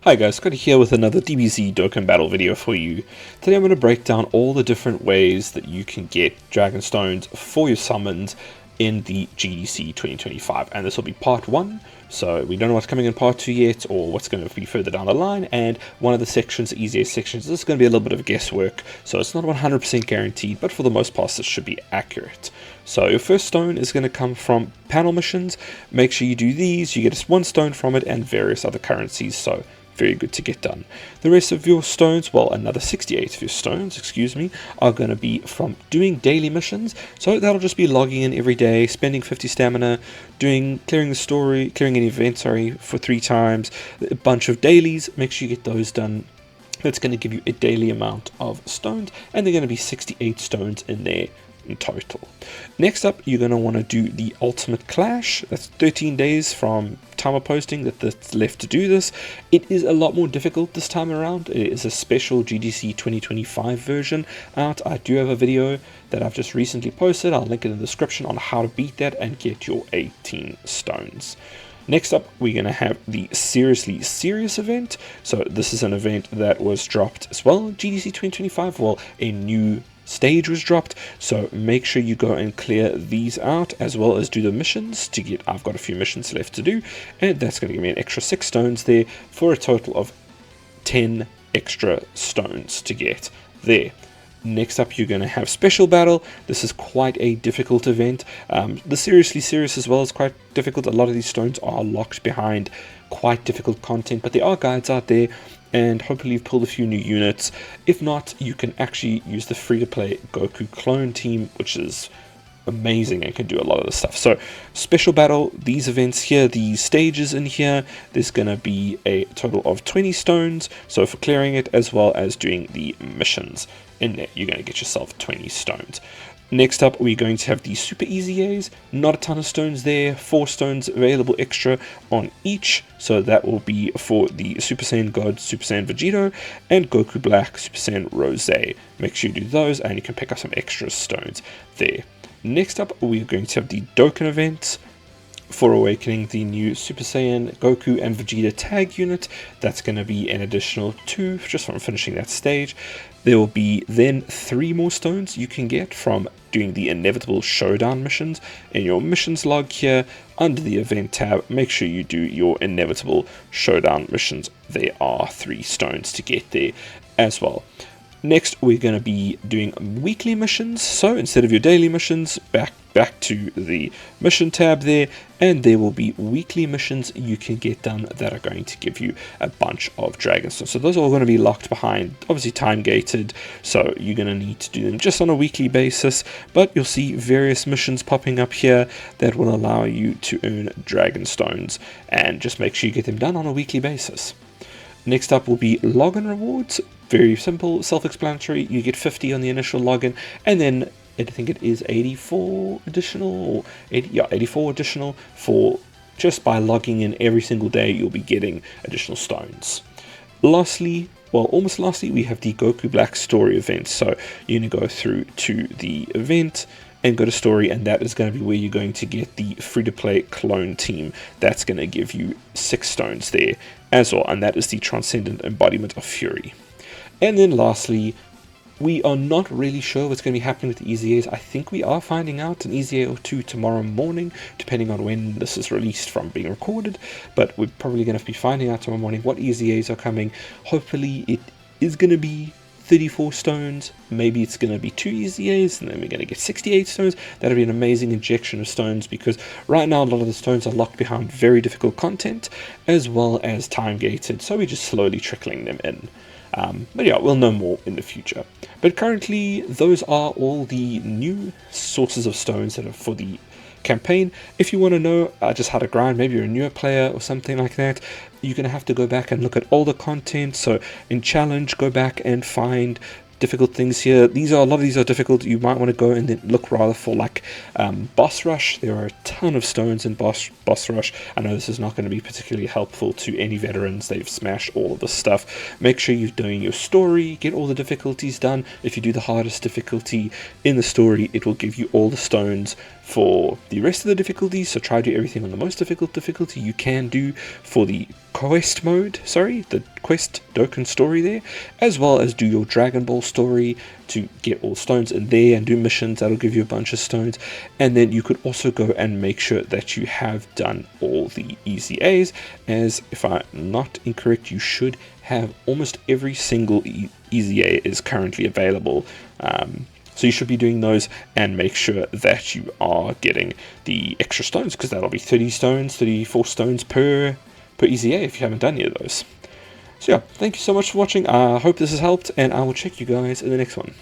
Hi guys, Scotty here with another DBZ Dokkan battle video for you. Today I'm going to break down all the different ways that you can get Dragon Stones for your summons in the GDC 2025, and this will be part 1, so we don't know what's coming in part 2 yet or what's going to be further down the line, and one of the sections, the easiest sections, this is going to be a little bit of guesswork, so it's not 100% guaranteed, but for the most part this should be accurate. So your first stone is going to come from panel missions. Make sure you do these, you get one stone from it and various other currencies, so very good to get done. The rest of your stones, well, another 68 of your stones, excuse me, are going to be from doing daily missions. So that'll just be logging in every day, spending 50 stamina, clearing an event, for 3 times, a bunch of dailies. Make sure you get those done. That's going to give you a daily amount of stones, and they're going to be 68 stones in there in total. Next up, you're going to want to do the Ultimate Clash. That's 13 days from time of posting that's left to do this. It is a lot more difficult this time around. It is a special GDC 2025 version out. I do have a video that I've just recently posted. I'll link it in the description on how to beat that and get your 18 stones. Next up, we're going to have the Seriously Serious event. So this is an event that was dropped as well, GDC 2025. Well, a new stage was dropped, so make sure you go and clear these out as well as do the missions to get. I've got a few missions left to do, and that's going to give me an extra 6 stones there for a total of 10 extra stones to get there. Next up, you're going to have Special Battle. This is quite a difficult event. The Seriously Serious as well is quite difficult. A lot of these stones are locked behind quite difficult content, but there are guides out there, and hopefully you've pulled a few new units. If not, you can actually use the free-to-play Goku clone team, which is amazing and can do a lot of the stuff. So Special Battle, these events here, these stages in here, there's going to be a total of 20 stones, so for clearing it as well as doing the missions in there, you're going to get yourself 20 stones. Next up, we're going to have the Super Easy A's. Not a ton of stones there, 4 stones available extra on each, so that will be for the Super Saiyan God, Super Saiyan Vegito, and Goku Black, Super Saiyan Rose. Make sure you do those, and you can pick up some extra stones there. Next up, we're going to have the Dokkan event for awakening the new Super Saiyan Goku and Vegeta tag unit. That's going to be an additional 2 just from finishing that stage. There will be then 3 more stones you can get from doing the inevitable showdown missions. In your missions log here, under the event tab, make sure you do your inevitable showdown missions. There are 3 stones to get there as well. Next, we're going to be doing weekly missions. So instead of your daily missions, back to the mission tab there, and there will be weekly missions you can get done that are going to give you a bunch of Dragon Stones. So those are all going to be locked behind, obviously time gated, so you're going to need to do them just on a weekly basis, but you'll see various missions popping up here that will allow you to earn Dragon Stones, and just make sure you get them done on a weekly basis. Next up will be login rewards. Very simple, self-explanatory. You get 50 on the initial login, and then I think it is 84 additional, or 84 additional for just by logging in every single day. You'll be getting additional stones. Lastly, well, almost lastly, we have the Goku Black story event. So you're going to go through to the event and go to story, and that is going to be where you're going to get the free-to-play clone team. That's going to give you 6 stones there as well, and that is the Transcendent Embodiment of Fury. And then lastly, we are not really sure what's going to be happening with the EZAs. I think we are finding out an EZA or 2 tomorrow morning, depending on when this is released from being recorded, but we're probably going to be finding out tomorrow morning what EZAs are coming. Hopefully it is going to be 34 stones, maybe it's going to be 2 EZAs, and then we're going to get 68 stones. That'll be an amazing injection of stones, because right now a lot of the stones are locked behind very difficult content, as well as time gated, so we're just slowly trickling them in. But yeah, we'll know more in the future. But currently, those are all the new sources of stones that are for the campaign. If you want to know just how to grind, maybe you're a newer player or something like that, you're going to have to go back and look at all the content. So in challenge, go back and find difficult things here. A lot of these are difficult. You might want to go and then look rather for like boss rush. There are a ton of stones in boss rush. I know this is not going to be particularly helpful to any veterans. They've smashed all of this stuff. Make sure you're doing your story, get all the difficulties done. If you do the hardest difficulty in the story, it will give you all the stones for the rest of the difficulties, so try to do everything on the most difficult difficulty you can do for the quest mode, the quest Dokkan story there, as well as do your Dragon Ball story to get all stones in there and do missions that'll give you a bunch of stones. And then you could also go and make sure that you have done all the EZAs, as if I'm not incorrect, you should have almost every single EZA is currently available. So you should be doing those, and make sure that you are getting the extra stones, because that'll be 34 stones per EZA if you haven't done any of those. So yeah, thank you so much for watching. I hope this has helped, and I will check you guys in the next one.